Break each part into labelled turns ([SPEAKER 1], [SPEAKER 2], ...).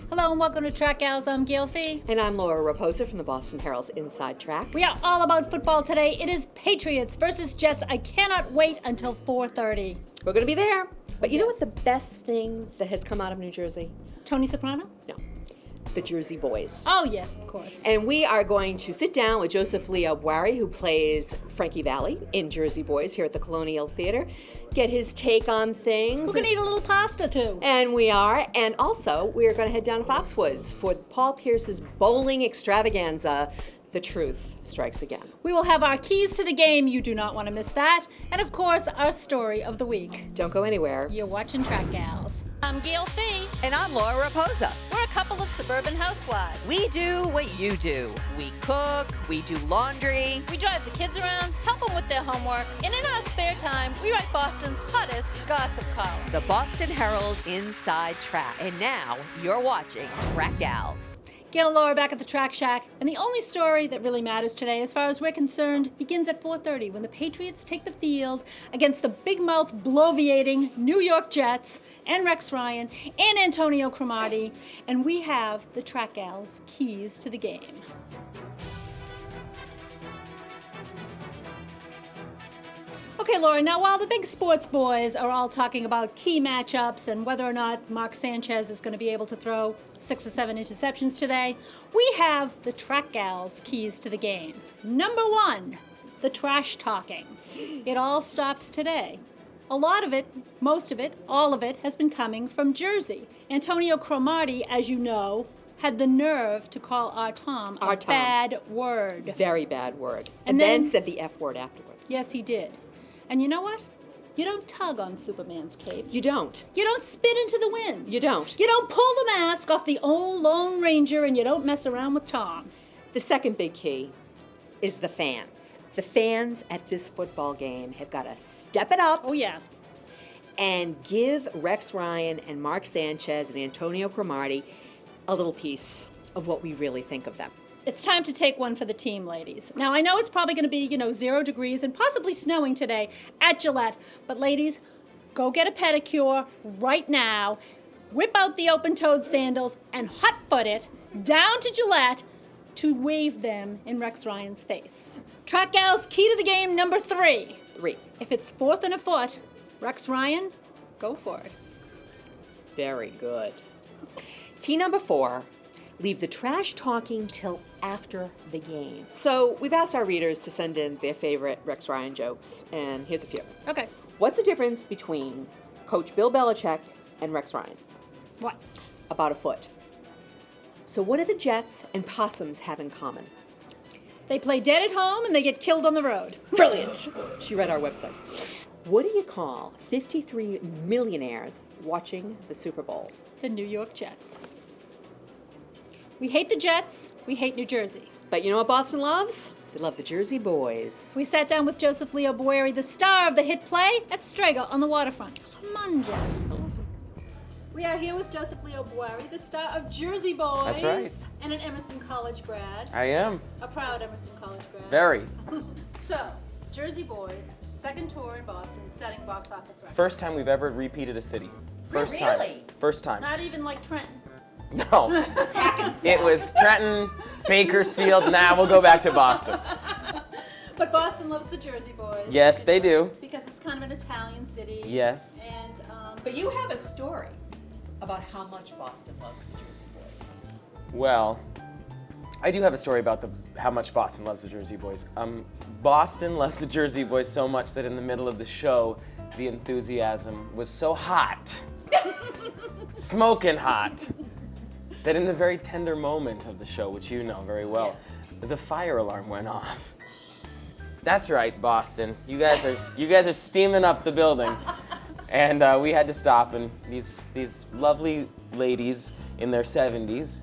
[SPEAKER 1] Hello and welcome to Track Gals. I'm Gail Fee.
[SPEAKER 2] And I'm Laura Raposa from the Boston Herald's Inside Track.
[SPEAKER 1] We are all about football today. It is Patriots versus Jets. I cannot wait until 4:30.
[SPEAKER 2] We're going to be there. But you know
[SPEAKER 1] Yes.
[SPEAKER 2] what the best thing that has come out of New Jersey?
[SPEAKER 1] Tony Soprano?
[SPEAKER 2] No. The Jersey Boys.
[SPEAKER 1] Oh, yes, of course.
[SPEAKER 2] And we are going to sit down with Joseph Leo Boari, who plays Frankie Valli in Jersey Boys here at the Colonial Theater, get his take on things.
[SPEAKER 1] We're going to eat a little pasta, too.
[SPEAKER 2] And we are. And also, we are going to head down to Foxwoods for Paul Pierce's bowling extravaganza. The Truth Strikes Again.
[SPEAKER 1] We will have our keys to the game. You do not want to miss that. And, of course, our story of the week.
[SPEAKER 2] Don't go anywhere.
[SPEAKER 1] You're watching Track Gals. I'm Gail Fee.
[SPEAKER 3] And I'm Laura Raposa.
[SPEAKER 1] We're a couple of suburban housewives.
[SPEAKER 3] We do what you do. We cook, we do laundry.
[SPEAKER 1] We drive the kids around, help them with their homework, and in our spare time, we write Boston's hottest gossip column.
[SPEAKER 3] The Boston Herald's Inside Track. And now you're watching Track Gals.
[SPEAKER 1] Gail and Laura back at the Track Shack, and the only story that really matters today, as far as we're concerned, begins at 4:30 when the Patriots take the field against the big-mouth, bloviating New York Jets and Rex Ryan and Antonio Cromartie, and we have the Track Gals' keys to the game. Okay, Laura, now while the big sports boys are all talking about key matchups and whether or not Mark Sanchez is going to be able to throw 6 or 7 interceptions today, we have the Track Gals' keys to the game. Number 1, the trash talking. It all stops today. A lot of it, most of it, all of it has been coming from Jersey. Antonio Cromartie, as you know, had the nerve to call our Tom a bad word.
[SPEAKER 2] Very bad word.
[SPEAKER 1] And
[SPEAKER 2] And then
[SPEAKER 1] then
[SPEAKER 2] said the F word afterwards.
[SPEAKER 1] Yes, he did. And you know what? You don't tug on Superman's cape.
[SPEAKER 2] You don't.
[SPEAKER 1] You don't spit into the wind.
[SPEAKER 2] You don't.
[SPEAKER 1] You don't pull the mask off the old Lone Ranger, and you don't mess around with Tom.
[SPEAKER 2] The second big key is the fans. The fans at this football game have got to step it up
[SPEAKER 1] Oh, yeah.
[SPEAKER 2] and give Rex Ryan and Mark Sanchez and Antonio Cromartie a little piece of what we really think of them.
[SPEAKER 1] It's time to take one for the team, ladies. Now, I know it's probably going to be, 0 degrees and possibly snowing today at Gillette. But, ladies, go get a pedicure right now. Whip out the open-toed sandals and hot-foot it down to Gillette to wave them in Rex Ryan's face. Track Gals, key to the game number 3.
[SPEAKER 2] 3.
[SPEAKER 1] If it's 4th and a foot, Rex Ryan, go for it.
[SPEAKER 2] Very good. Key number 4, leave the trash talking till after the game. So we've asked our readers to send in their favorite Rex Ryan jokes, and here's a few.
[SPEAKER 1] Okay.
[SPEAKER 2] What's the difference between Coach Bill Belichick and Rex Ryan?
[SPEAKER 1] What?
[SPEAKER 2] About a foot. So what do the Jets and Possums have in common?
[SPEAKER 1] They play dead at home and they get killed on the road.
[SPEAKER 2] Brilliant! She read our website. What do you call 53 millionaires watching the Super Bowl?
[SPEAKER 1] The New York Jets. We hate the Jets. We hate New Jersey.
[SPEAKER 2] But you know what Boston loves? They love the Jersey Boys.
[SPEAKER 1] We sat down with Joseph Leo Boari, the star of the hit play at Strega on the waterfront. Come on, Joe. We are here with Joseph Leo Boari, the star of Jersey Boys.
[SPEAKER 4] That's right.
[SPEAKER 1] And an Emerson College grad.
[SPEAKER 4] I am.
[SPEAKER 1] A proud Emerson College grad.
[SPEAKER 4] Very.
[SPEAKER 1] So, Jersey Boys, second tour in Boston, setting box office records.
[SPEAKER 4] First time we've ever repeated a city. First time.
[SPEAKER 2] Really?
[SPEAKER 4] First time.
[SPEAKER 1] Not even like Trenton.
[SPEAKER 4] No. It was Trenton, Bakersfield. Now we'll go back to Boston.
[SPEAKER 1] But Boston loves the Jersey Boys.
[SPEAKER 4] Yes, they do.
[SPEAKER 1] Because it's kind of an Italian city.
[SPEAKER 4] Yes.
[SPEAKER 1] And,
[SPEAKER 2] But you have a story about how much Boston loves the Jersey Boys.
[SPEAKER 4] Well, I do have a story about how much Boston loves the Jersey Boys. Boston loves the Jersey Boys so much that in the middle of the show, the enthusiasm was so hot, smoking hot, that in the very tender moment of the show, which you know very well, the fire alarm went off. That's right, Boston. You guys are steaming up the building, and we had to stop. And these lovely ladies in their 70s.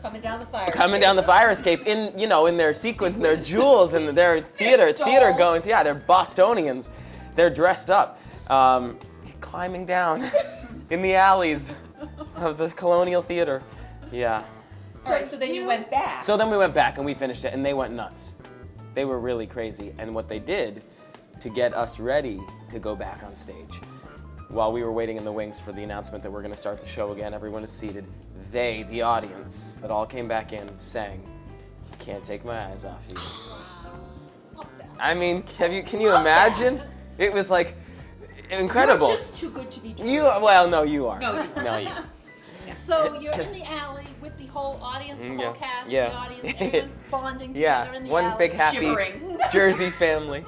[SPEAKER 2] Coming down the fire.
[SPEAKER 4] Coming down the fire escape in their sequins and their jewels and their theater goings. Yeah, they're Bostonians. They're dressed up, climbing down in the alleys of the Colonial Theater. Yeah.
[SPEAKER 2] So then you went back.
[SPEAKER 4] So then we went back and we finished it, and they went nuts. They were really crazy. And what they did to get us ready to go back on stage, while we were waiting in the wings for the announcement that we're going to start the show again, everyone is seated. They, the audience, that all came back in, sang, "Can't Take My Eyes Off You." I mean, can you imagine? It was like incredible.
[SPEAKER 2] You're just too good to be true.
[SPEAKER 4] No, you are.
[SPEAKER 2] No,
[SPEAKER 4] you.
[SPEAKER 1] So you're in the alley with the whole audience, the whole cast,
[SPEAKER 4] yeah.
[SPEAKER 1] the audience, everyone's bonding together in the
[SPEAKER 4] one
[SPEAKER 1] alley.
[SPEAKER 4] big happy
[SPEAKER 2] Shivering.
[SPEAKER 4] Jersey family.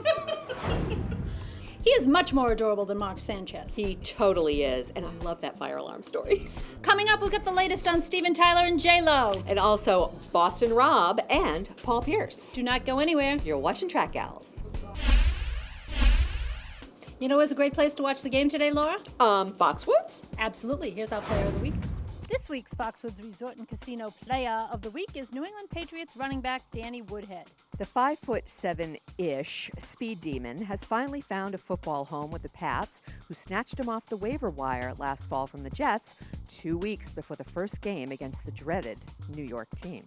[SPEAKER 1] He is much more adorable than Mark Sanchez.
[SPEAKER 2] He totally is, and I love that fire alarm story.
[SPEAKER 1] Coming up, we'll get the latest on Steven Tyler and J-Lo.
[SPEAKER 2] And also Boston Rob and Paul Pierce.
[SPEAKER 1] Do not go anywhere.
[SPEAKER 2] You're watching Track Gals.
[SPEAKER 1] You know what's a great place to watch the game today, Laura?
[SPEAKER 2] Foxwoods?
[SPEAKER 1] Absolutely. Here's our player of the week. This week's Foxwoods Resort and Casino Player of the Week is New England Patriots running back Danny Woodhead.
[SPEAKER 3] The 5'7"-ish speed demon has finally found a football home with the Pats, who snatched him off the waiver wire last fall from the Jets 2 weeks before the first game against the dreaded New York team.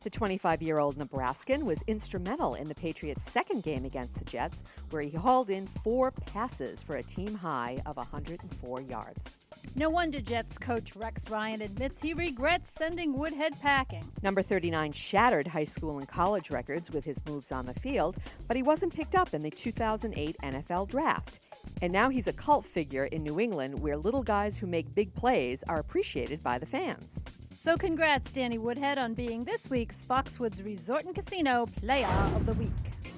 [SPEAKER 3] The 25-year-old Nebraskan was instrumental in the Patriots' second game against the Jets, where he hauled in 4 passes for a team high of 104 yards.
[SPEAKER 1] No wonder Jets coach Rex Ryan admits he regrets sending Woodhead packing.
[SPEAKER 3] Number 39 shattered high school and college records with his moves on the field, but he wasn't picked up in the 2008 NFL Draft. And now he's a cult figure in New England, where little guys who make big plays are appreciated by the fans.
[SPEAKER 1] So congrats, Danny Woodhead, on being this week's Foxwoods Resort and Casino Player of the Week.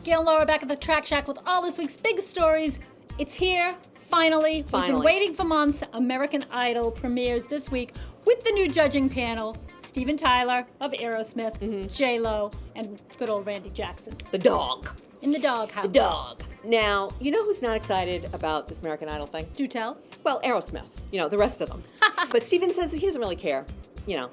[SPEAKER 1] Gail and Laura back at the Track Shack with all this week's big stories. It's here, finally. We've been waiting for months. American Idol premieres this week with the new judging panel, Steven Tyler of Aerosmith, J-Lo, and good old Randy Jackson.
[SPEAKER 2] The dog.
[SPEAKER 1] In the doghouse.
[SPEAKER 2] The dog. Now, you know who's not excited about this American Idol thing?
[SPEAKER 1] Do tell.
[SPEAKER 2] Well, Aerosmith. You know, the rest of them. But Steven says he doesn't really care. You know,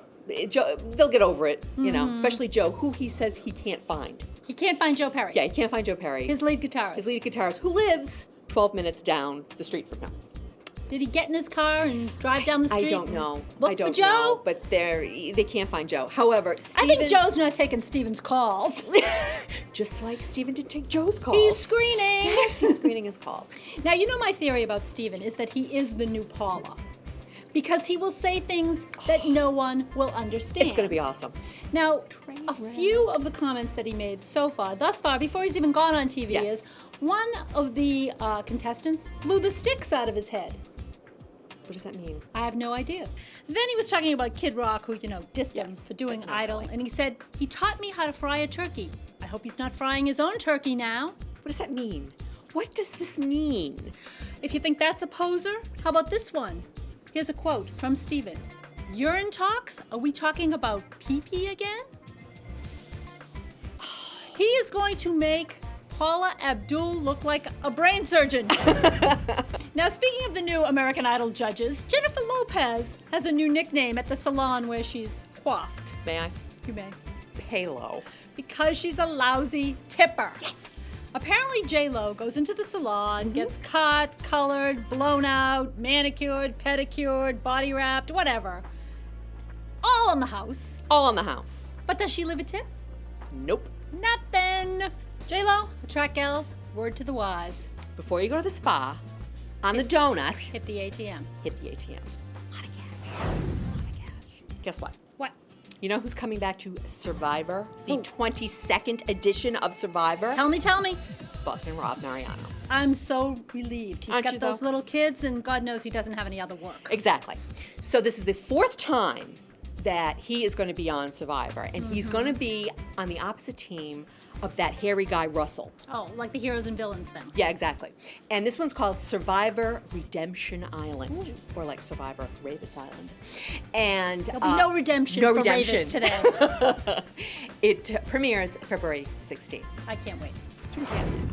[SPEAKER 2] Joe, they'll get over it, you know, especially Joe, who he says he can't find.
[SPEAKER 1] He can't find Joe Perry.
[SPEAKER 2] Yeah, he can't find Joe Perry.
[SPEAKER 1] His lead guitarist.
[SPEAKER 2] His lead guitarist, who lives 12 minutes down the street from him.
[SPEAKER 1] Did he get in his car and drive down the street?
[SPEAKER 2] I don't know.
[SPEAKER 1] Look
[SPEAKER 2] I don't
[SPEAKER 1] for Joe?
[SPEAKER 2] know, but they can't find Joe. However, Steven...
[SPEAKER 1] I think Joe's not taking Steven's calls.
[SPEAKER 2] Just like Steven didn't take Joe's calls.
[SPEAKER 1] He's screening.
[SPEAKER 2] Yes, he's screening his calls.
[SPEAKER 1] Now, you know my theory about Steven is that he is the new Paula. Because he will say things that no one will understand.
[SPEAKER 2] It's going to be awesome.
[SPEAKER 1] Now, a few of the comments that he made thus far, before he's even gone on TV, is one of the contestants blew the sticks out of his head.
[SPEAKER 2] What does that mean?
[SPEAKER 1] I have no idea. Then he was talking about Kid Rock, who, dissed him for doing Idol, and he said, he taught me how to fry a turkey. I hope he's not frying his own turkey now.
[SPEAKER 2] What does that mean? What does this mean?
[SPEAKER 1] If you think that's a poser, how about this one? Here's a quote from Steven. Urine talks? Are we talking about pee-pee again? He is going to make Paula Abdul look like a brain surgeon. Now, speaking of the new American Idol judges, Jennifer Lopez has a new nickname at the salon where she's coiffed.
[SPEAKER 2] May I?
[SPEAKER 1] You may.
[SPEAKER 2] Halo.
[SPEAKER 1] Because she's a lousy tipper.
[SPEAKER 2] Yes.
[SPEAKER 1] Apparently, J-Lo goes into the salon, gets cut, colored, blown out, manicured, pedicured, body wrapped, whatever. All on the house.
[SPEAKER 2] All on the house.
[SPEAKER 1] But does she leave a tip?
[SPEAKER 2] Nope.
[SPEAKER 1] Nothing. J-Lo, the Track Gals, word to the wise.
[SPEAKER 2] Before you go to the spa, on the donut,
[SPEAKER 1] Hit the ATM.
[SPEAKER 2] hit the ATM. A lot of cash. A lot of cash. Guess what?
[SPEAKER 1] What?
[SPEAKER 2] You know who's coming back to Survivor? The 22nd edition of Survivor?
[SPEAKER 1] Tell me.
[SPEAKER 2] Boston Rob Mariano.
[SPEAKER 1] I'm so relieved. He's
[SPEAKER 2] Aren't
[SPEAKER 1] got
[SPEAKER 2] you,
[SPEAKER 1] those
[SPEAKER 2] though?
[SPEAKER 1] little kids, and God knows he doesn't have any other work.
[SPEAKER 2] Exactly. So this is the 4th time that he is going to be on Survivor, and he's going to be on the opposite team of that hairy guy, Russell.
[SPEAKER 1] Oh, like the heroes and villains thing.
[SPEAKER 2] Yeah, exactly. And this one's called Survivor Redemption Island, or like Survivor Ravis Island. And
[SPEAKER 1] There'll be no redemption
[SPEAKER 2] no
[SPEAKER 1] for
[SPEAKER 2] redemption.
[SPEAKER 1] Ravis today.
[SPEAKER 2] It premieres February 16th.
[SPEAKER 1] I can't wait.
[SPEAKER 2] It's really good.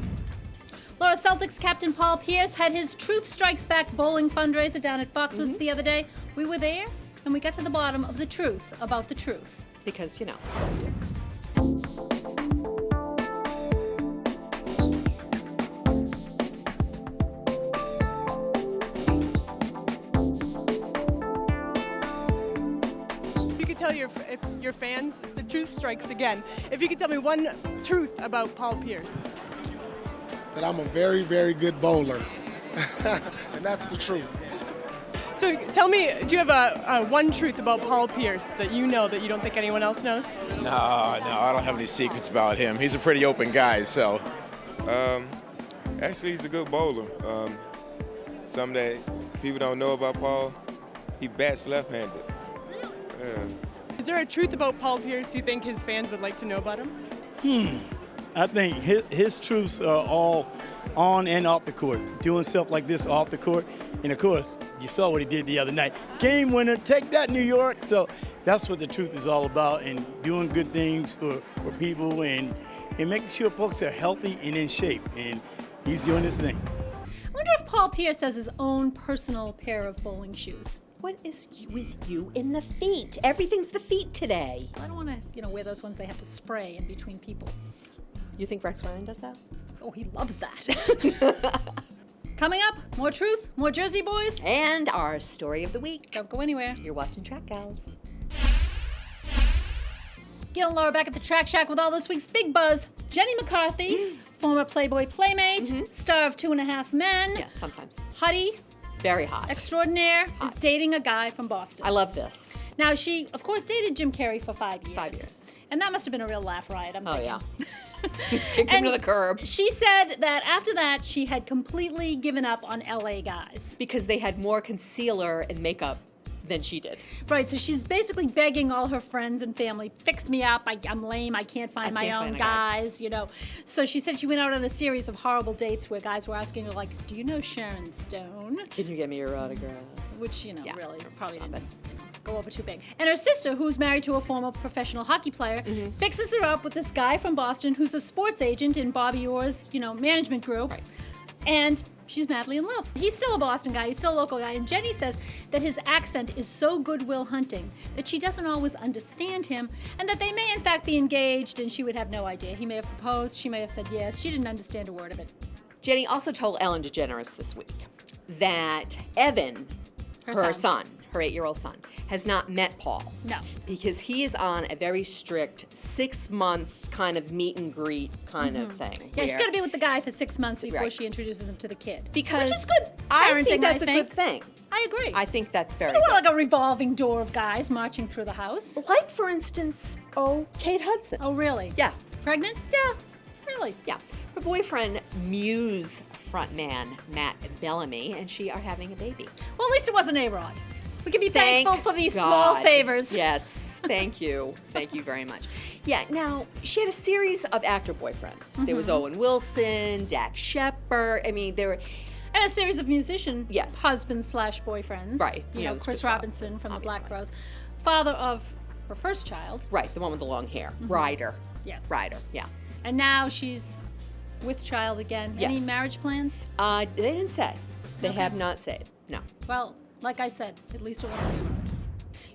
[SPEAKER 1] Laura, Celtics captain Paul Pierce had his Truth Strikes Back bowling fundraiser down at Foxwoods the other day. We were there, and we got to the bottom of the truth about the truth.
[SPEAKER 2] Because, that's what we do.
[SPEAKER 5] Tell your fans the truth strikes again. If you could tell me one truth about Paul Pierce.
[SPEAKER 6] That I'm a very, very good bowler. And that's the truth.
[SPEAKER 5] So tell me, do you have a one truth about Paul Pierce that you know that you don't think anyone else knows?
[SPEAKER 6] No, I don't have any secrets about him. He's a pretty open guy, so.
[SPEAKER 7] Actually, he's a good bowler. Something that people don't know about Paul, he bats left-handed. Yeah.
[SPEAKER 5] Is there a truth about Paul Pierce you think his fans would like to know about him?
[SPEAKER 8] I think his truths are all on and off the court, doing stuff like this off the court. And of course, you saw what he did the other night. Game winner, take that, New York. So that's what the truth is all about, and doing good things for people and making sure folks are healthy and in shape. And he's doing his thing.
[SPEAKER 1] I wonder if Paul Pierce has his own personal pair of bowling shoes.
[SPEAKER 2] What is with you in the feet? Everything's the feet today.
[SPEAKER 1] I don't want to, wear those ones they have to spray in between people.
[SPEAKER 2] You think Rex Ryan does that?
[SPEAKER 1] Oh, he loves that. Coming up, more truth, more Jersey boys.
[SPEAKER 2] And our story of the week.
[SPEAKER 1] Don't go anywhere.
[SPEAKER 2] You're watching Track Gals.
[SPEAKER 1] Gil and Laura back at the Track Shack with all this week's big buzz. Jenny McCarthy, former Playboy playmate, star of 2.5 Men.
[SPEAKER 2] Yeah, sometimes.
[SPEAKER 1] Hottie
[SPEAKER 2] Very hot.
[SPEAKER 1] extraordinaire,
[SPEAKER 2] Hot.
[SPEAKER 1] is dating a guy from Boston.
[SPEAKER 2] I love this.
[SPEAKER 1] Now, she, of course, dated Jim Carrey for 5 years.
[SPEAKER 2] 5 years.
[SPEAKER 1] And that must have been a real laugh riot, I'm
[SPEAKER 2] Oh,
[SPEAKER 1] thinking.
[SPEAKER 2] yeah. Kicked him to the curb.
[SPEAKER 1] She said that after that, she had completely given up on LA guys.
[SPEAKER 2] Because they had more concealer and makeup than she did.
[SPEAKER 1] Right, so she's basically begging all her friends and family, fix me up, I'm lame, I can't find my own guys, So she said she went out on a series of horrible dates where guys were asking her, like, do you know Sharon Stone?
[SPEAKER 2] Can you get me your autograph?
[SPEAKER 1] Which,
[SPEAKER 2] Yeah,
[SPEAKER 1] really probably
[SPEAKER 2] stop
[SPEAKER 1] didn't go over too big. And her sister, who's married to a former professional hockey player, fixes her up with this guy from Boston who's a sports agent in Bobby Orr's, management group.
[SPEAKER 2] Right.
[SPEAKER 1] And she's madly in love. He's still a Boston guy, he's still a local guy, and Jenny says that his accent is so Goodwill Hunting that she doesn't always understand him, and that they may in fact be engaged and she would have no idea. He may have proposed, she may have said yes, she didn't understand a word of it.
[SPEAKER 2] Jenny also told Ellen DeGeneres this week that Evan, her son, her 8-year-old son, has not met Paul.
[SPEAKER 1] No.
[SPEAKER 2] Because he is on a very strict 6-month kind of meet and greet kind of thing.
[SPEAKER 1] Yeah, she's got to be with the guy for 6 months before
[SPEAKER 2] Right.
[SPEAKER 1] she introduces him to the kid.
[SPEAKER 2] Because
[SPEAKER 1] which is good
[SPEAKER 2] I
[SPEAKER 1] parenting,
[SPEAKER 2] think that's
[SPEAKER 1] I
[SPEAKER 2] a good thing.
[SPEAKER 1] I agree.
[SPEAKER 2] I think that's very
[SPEAKER 1] you don't
[SPEAKER 2] good.
[SPEAKER 1] want like a revolving door of guys marching through the house.
[SPEAKER 2] Like, for instance, Kate Hudson.
[SPEAKER 1] Oh, really?
[SPEAKER 2] Yeah.
[SPEAKER 1] Pregnant?
[SPEAKER 2] Yeah.
[SPEAKER 1] Really?
[SPEAKER 2] Yeah. Her boyfriend, Muse frontman Matt Bellamy, and she are having a baby.
[SPEAKER 1] Well, at least it wasn't A-Rod. We can be
[SPEAKER 2] Thank
[SPEAKER 1] thankful for these
[SPEAKER 2] God.
[SPEAKER 1] small favors.
[SPEAKER 2] Yes, thank you. Thank you very much. Yeah, now, she had a series of actor boyfriends. There was Owen Wilson, Dax Shepard. I mean, there were...
[SPEAKER 1] And a series of musician
[SPEAKER 2] Yes.
[SPEAKER 1] husbands/boyfriends.
[SPEAKER 2] Right.
[SPEAKER 1] You know,
[SPEAKER 2] it's
[SPEAKER 1] Chris Robinson from
[SPEAKER 2] obviously.
[SPEAKER 1] the Black Crowes. Father of her first child.
[SPEAKER 2] Right, the one with the long hair. Ryder.
[SPEAKER 1] Yes.
[SPEAKER 2] Ryder, yeah.
[SPEAKER 1] And now she's with child again. Any
[SPEAKER 2] Yes.
[SPEAKER 1] marriage plans?
[SPEAKER 2] They didn't say. They have not said. No.
[SPEAKER 1] Well, like I said, at least it wasn't A-Rod.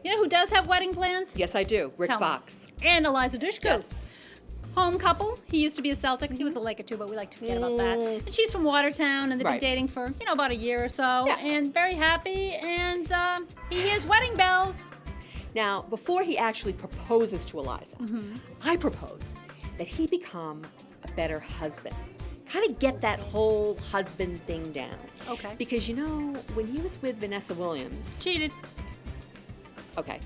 [SPEAKER 1] You know who does have wedding plans?
[SPEAKER 2] Yes, I do. Rick
[SPEAKER 1] Tell me.
[SPEAKER 2] Fox.
[SPEAKER 1] And Eliza Dushku.
[SPEAKER 2] Yes.
[SPEAKER 1] Home couple. He used to be a Celtic. He was a Laker too, but we like to forget about that. And she's from Watertown, and they've
[SPEAKER 2] Right.
[SPEAKER 1] been dating for, about a year or so.
[SPEAKER 2] Yeah.
[SPEAKER 1] And very happy, and he hears wedding bells.
[SPEAKER 2] Now, before he actually proposes to Eliza, I propose that he become a better husband. Kind of get that whole husband thing down.
[SPEAKER 1] Okay.
[SPEAKER 2] Because, when he was with Vanessa Williams,
[SPEAKER 1] Cheated.
[SPEAKER 2] okay,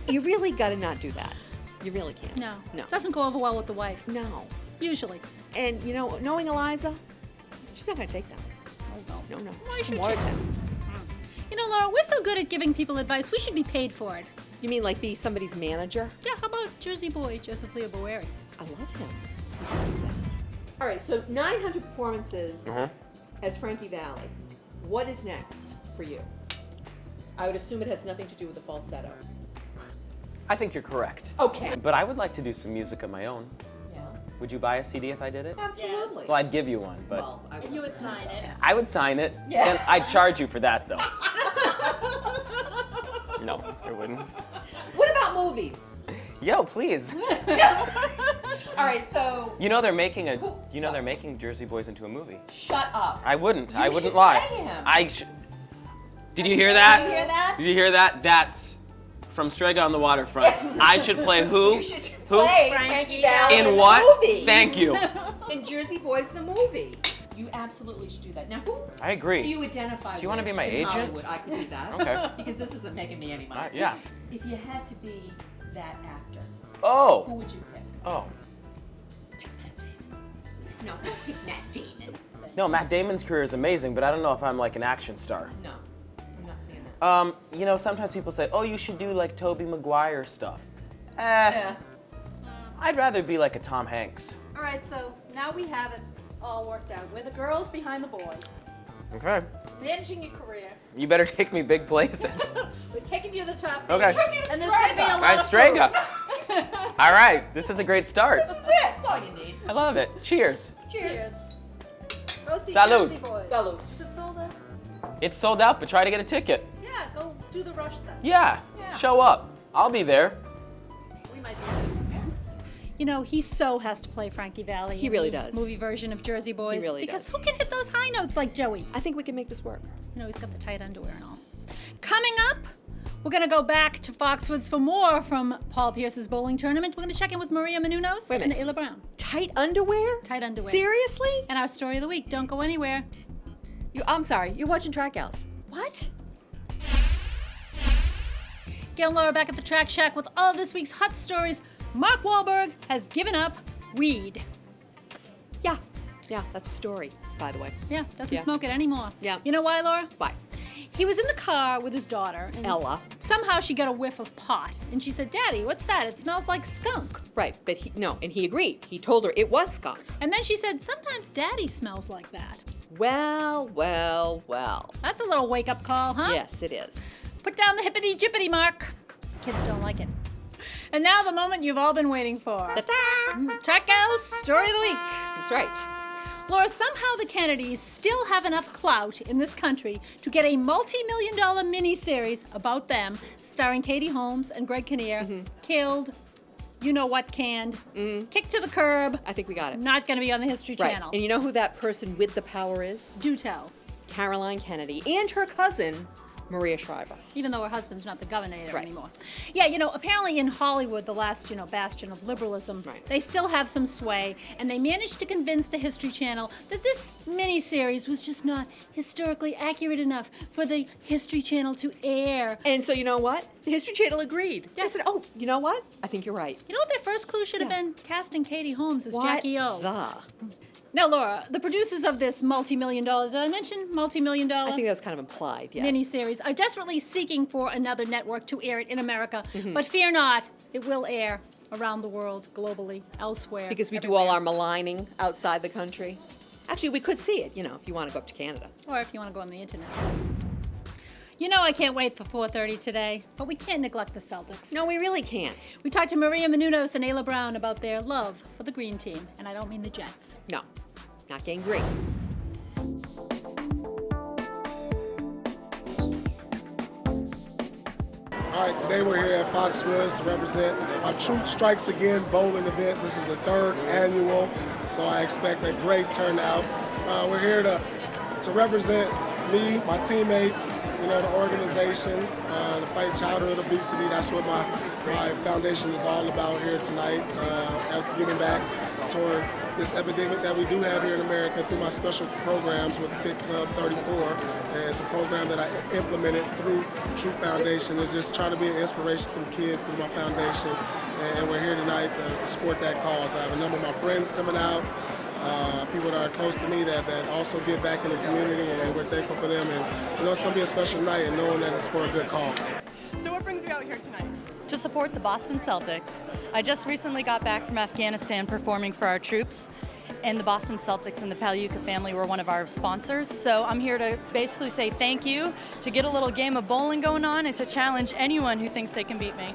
[SPEAKER 2] you really got to not do that. You really can't.
[SPEAKER 1] No.
[SPEAKER 2] No.
[SPEAKER 1] Doesn't go over well with the wife.
[SPEAKER 2] No.
[SPEAKER 1] Usually.
[SPEAKER 2] And, knowing Eliza, she's not going to take that.
[SPEAKER 1] Oh, no.
[SPEAKER 2] No.
[SPEAKER 1] Why
[SPEAKER 2] She's
[SPEAKER 1] should
[SPEAKER 2] from Watertown.
[SPEAKER 1] Laura, we're so good at giving people advice. We should be paid for it.
[SPEAKER 2] You mean like be somebody's manager?
[SPEAKER 1] Yeah, how about Jersey boy Joseph Leo Boeri?
[SPEAKER 2] I love him. All right, so 900 performances as Frankie Valli. What is next for you? I would assume it has nothing to do with the falsetto.
[SPEAKER 4] I think you're correct.
[SPEAKER 2] Okay.
[SPEAKER 4] But I would like to do some music of my own.
[SPEAKER 2] Yeah.
[SPEAKER 4] Would you buy a CD if I did it?
[SPEAKER 2] Absolutely.
[SPEAKER 4] Well, I'd give you one, but
[SPEAKER 2] Well, I
[SPEAKER 1] And you would sign it.
[SPEAKER 4] I would sign it.
[SPEAKER 2] Yeah.
[SPEAKER 4] Then I'd charge you for that, though. No, I wouldn't.
[SPEAKER 2] What about movies?
[SPEAKER 4] Yo, please.
[SPEAKER 2] All right, so
[SPEAKER 4] They're making
[SPEAKER 2] Who-
[SPEAKER 4] they're making Jersey Boys into a movie.
[SPEAKER 2] shut up.
[SPEAKER 4] I wouldn't.
[SPEAKER 2] You
[SPEAKER 4] I wouldn't
[SPEAKER 2] should
[SPEAKER 4] lie.
[SPEAKER 2] play him.
[SPEAKER 4] Did you hear that?
[SPEAKER 2] Did you hear that?
[SPEAKER 4] Did you hear that? That's from Strega on the Waterfront. I should play who?
[SPEAKER 2] You should
[SPEAKER 4] Who?
[SPEAKER 2] play Frankie Valli
[SPEAKER 4] In
[SPEAKER 2] the
[SPEAKER 4] what?
[SPEAKER 2] movie.
[SPEAKER 4] Thank you.
[SPEAKER 2] In Jersey Boys the movie. You absolutely should do that. Now, who
[SPEAKER 4] I agree.
[SPEAKER 2] do you identify with?
[SPEAKER 4] Do you want to be my
[SPEAKER 2] in
[SPEAKER 4] agent?
[SPEAKER 2] Hollywood? I could do that.
[SPEAKER 4] Okay.
[SPEAKER 2] Because this isn't making me any money.
[SPEAKER 4] Yeah.
[SPEAKER 2] If you had to be that actor, who
[SPEAKER 4] Oh.
[SPEAKER 2] would you pick?
[SPEAKER 4] Oh.
[SPEAKER 2] No, don't pick Matt Damon.
[SPEAKER 4] No, Matt Damon's career is amazing, but I don't know if I'm like an action star.
[SPEAKER 2] No, I'm not seeing that.
[SPEAKER 4] You know, sometimes people say, oh, you should do like Tobey Maguire stuff.
[SPEAKER 2] Yeah.
[SPEAKER 4] I'd rather be like a Tom Hanks.
[SPEAKER 1] All right, so now we have it all worked out. We're the girls behind the boys,
[SPEAKER 4] Okay.
[SPEAKER 1] managing your career.
[SPEAKER 4] You better take me big places.
[SPEAKER 1] We're taking you to the top.
[SPEAKER 4] Okay.
[SPEAKER 1] baby. And there's going to be a lot
[SPEAKER 4] All right,
[SPEAKER 1] of
[SPEAKER 4] Strega.
[SPEAKER 1] food.
[SPEAKER 4] All right, this is a great start.
[SPEAKER 2] That's it. That's all you need.
[SPEAKER 4] I love it. Cheers.
[SPEAKER 1] Cheers. Go see
[SPEAKER 4] Salud.
[SPEAKER 1] Jersey Boys.
[SPEAKER 2] Salud.
[SPEAKER 1] Is it sold out?
[SPEAKER 4] It's sold out, but try to get a ticket.
[SPEAKER 1] Yeah, go do the rush then.
[SPEAKER 4] Yeah. Show up. I'll be there.
[SPEAKER 1] We might be there. You know, he so has to play Frankie Valli.
[SPEAKER 2] He
[SPEAKER 1] in
[SPEAKER 2] really
[SPEAKER 1] the
[SPEAKER 2] does.
[SPEAKER 1] Movie version of Jersey Boys.
[SPEAKER 2] He really
[SPEAKER 1] because
[SPEAKER 2] does.
[SPEAKER 1] who can hit those high notes like Joey?
[SPEAKER 2] I think we can make this work.
[SPEAKER 1] You know, he's got the tight underwear and all. Coming up, we're going to go back to Foxwoods for more from Paul Pierce's bowling tournament. We're going to check in with Maria Menounos
[SPEAKER 2] Wait a
[SPEAKER 1] and
[SPEAKER 2] minute.
[SPEAKER 1] Ayla Brown.
[SPEAKER 2] Tight underwear?
[SPEAKER 1] Tight underwear.
[SPEAKER 2] Seriously?
[SPEAKER 1] And our story of the week. Don't go anywhere.
[SPEAKER 2] I'm sorry. You're watching Track Gals. What?
[SPEAKER 1] Gail and Laura back at the Track Shack with all of this week's hot stories. Mark Wahlberg has given up weed.
[SPEAKER 2] Yeah. Yeah, that's a story, by the way.
[SPEAKER 1] Yeah, doesn't
[SPEAKER 2] Yeah.
[SPEAKER 1] smoke it anymore.
[SPEAKER 2] Yeah.
[SPEAKER 1] You know why, Laura?
[SPEAKER 2] Why?
[SPEAKER 1] He was in the car with his daughter. And
[SPEAKER 2] Ella.
[SPEAKER 1] Somehow she got a whiff of pot. And she said, Daddy, what's that? It smells like skunk.
[SPEAKER 2] Right, but and he agreed. He told her it was skunk.
[SPEAKER 1] And then she said, sometimes Daddy smells like that.
[SPEAKER 2] Well, well, well.
[SPEAKER 1] That's a little wake-up call, huh?
[SPEAKER 2] Yes, it is.
[SPEAKER 1] Put down the hippity-jippity, Mark. Kids don't like it. And now the moment you've all been waiting for.
[SPEAKER 2] Ta-da!
[SPEAKER 1] Track Gals Story of the Week.
[SPEAKER 2] That's right.
[SPEAKER 1] Laura, somehow the Kennedys still have enough clout in this country to get a multi-million-dollar miniseries about them, starring Katie Holmes and Greg Kinnear, killed, you know what, canned, kicked to the curb,
[SPEAKER 2] I think we got it.
[SPEAKER 1] not going to be on the History
[SPEAKER 2] Right.
[SPEAKER 1] Channel.
[SPEAKER 2] And you know who that person with the power is?
[SPEAKER 1] Do tell.
[SPEAKER 2] Caroline Kennedy and her cousin, Maria Shriver.
[SPEAKER 1] Even though her husband's not the governor
[SPEAKER 2] Right.
[SPEAKER 1] anymore. Yeah, you know, apparently in Hollywood, the last, bastion of liberalism,
[SPEAKER 2] Right.
[SPEAKER 1] they still have some sway, and they managed to convince the History Channel that this miniseries was just not historically accurate enough for the History Channel to air.
[SPEAKER 2] And so you know what? The History Channel agreed. They said, oh, you know what? I think you're right.
[SPEAKER 1] You know what their first clue should have
[SPEAKER 2] Yeah.
[SPEAKER 1] been? Casting Katie Holmes as
[SPEAKER 2] What
[SPEAKER 1] Jackie O.
[SPEAKER 2] the?
[SPEAKER 1] Now, Laura, the producers of this multi-million-dollar, did I mention multi-million-dollar?
[SPEAKER 2] I think that was kind of implied, yes.
[SPEAKER 1] miniseries are desperately seeking for another network to air it in America.
[SPEAKER 2] Mm-hmm.
[SPEAKER 1] But fear not, it will air around the world, globally, elsewhere.
[SPEAKER 2] Because we do all
[SPEAKER 1] everywhere.
[SPEAKER 2] our maligning outside the country. Actually, we could see it, if you want to go up to Canada.
[SPEAKER 1] Or if you want to go on the internet. You know I can't wait for 4:30 today, but we can't neglect the Celtics.
[SPEAKER 2] No, we really can't.
[SPEAKER 1] We talked to Maria Menounos and Ayla Brown about their love for the Green Team, and I don't mean the Jets.
[SPEAKER 2] No, not getting green.
[SPEAKER 9] All right, today we're here at Foxwoods to represent our Truth Strikes Again bowling event. This is the 3rd annual, so I expect a great turnout. We're here to represent me, my teammates, the organization, to fight childhood obesity. That's what my foundation is all about here tonight. Us giving back toward this epidemic that we do have here in America through my special programs with Fit Club 34. And it's a program that I implemented through Truth Foundation. It's just trying to be an inspiration to kids through my foundation. And we're here tonight to support that cause. I have a number of my friends coming out, people that are close to me that also give back in the community, and we're thankful for them. And it's going to be a special night, and knowing that it's for a good cause.
[SPEAKER 5] So what brings you out here tonight?
[SPEAKER 10] To support the Boston Celtics. I just recently got back from Afghanistan performing for our troops, and the Boston Celtics and the Palyuka family were one of our sponsors. So I'm here to basically say thank you, to get a little game of bowling going on, and to challenge anyone who thinks they can beat me.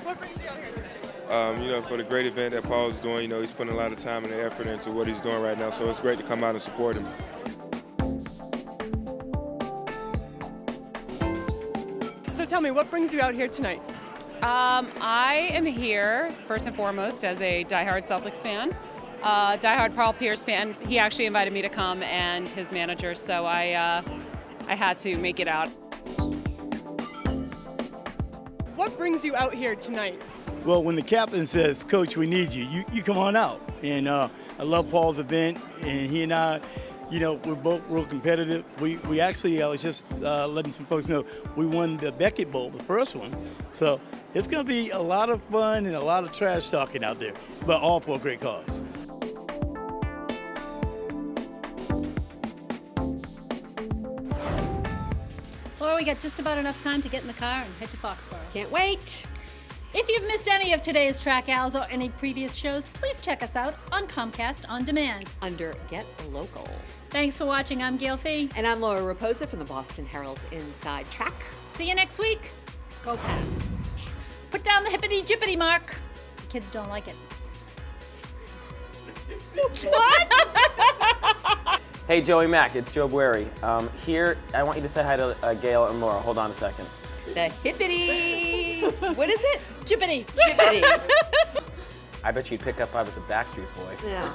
[SPEAKER 5] What brings you out here today?
[SPEAKER 7] For the great event that Paul's doing, he's putting a lot of time and effort into what he's doing right now, so it's great to come out and support him.
[SPEAKER 5] So tell me, what brings you out here tonight?
[SPEAKER 11] I am here, first and foremost, as a diehard Celtics fan, diehard Paul Pierce fan. He actually invited me to come, and his manager, so I had to make it out.
[SPEAKER 5] What brings you out here tonight?
[SPEAKER 8] Well, when the captain says, Coach, we need you, you come on out. And I love Paul's event, and he and I, we're both real competitive. We actually, I was just letting some folks know, we won the Beckett Bowl, the first one. So it's going to be a lot of fun and a lot of trash talking out there, but all for a great cause.
[SPEAKER 1] Laura, we got just about enough time to get in the car and head to Foxborough.
[SPEAKER 2] Can't wait.
[SPEAKER 1] If you've missed any of today's Track Owls or any previous shows, please check us out on Comcast On Demand.
[SPEAKER 2] Under Get Local.
[SPEAKER 1] Thanks for watching. I'm Gail Fee.
[SPEAKER 2] And I'm Laura Raposa from the Boston Herald's Inside Track.
[SPEAKER 1] See you next week. Go Pats. Put down the hippity-jippity mark. The kids don't like it.
[SPEAKER 2] What?
[SPEAKER 4] Hey, Joey Mack, it's Joe Bueri. Here, I want you to say hi to Gail and Laura. Hold on a second.
[SPEAKER 2] The hippity. What is it?
[SPEAKER 1] Jippity.
[SPEAKER 2] Jippity.
[SPEAKER 4] I bet you'd pick up I was a Backstreet Boy.
[SPEAKER 2] Yeah.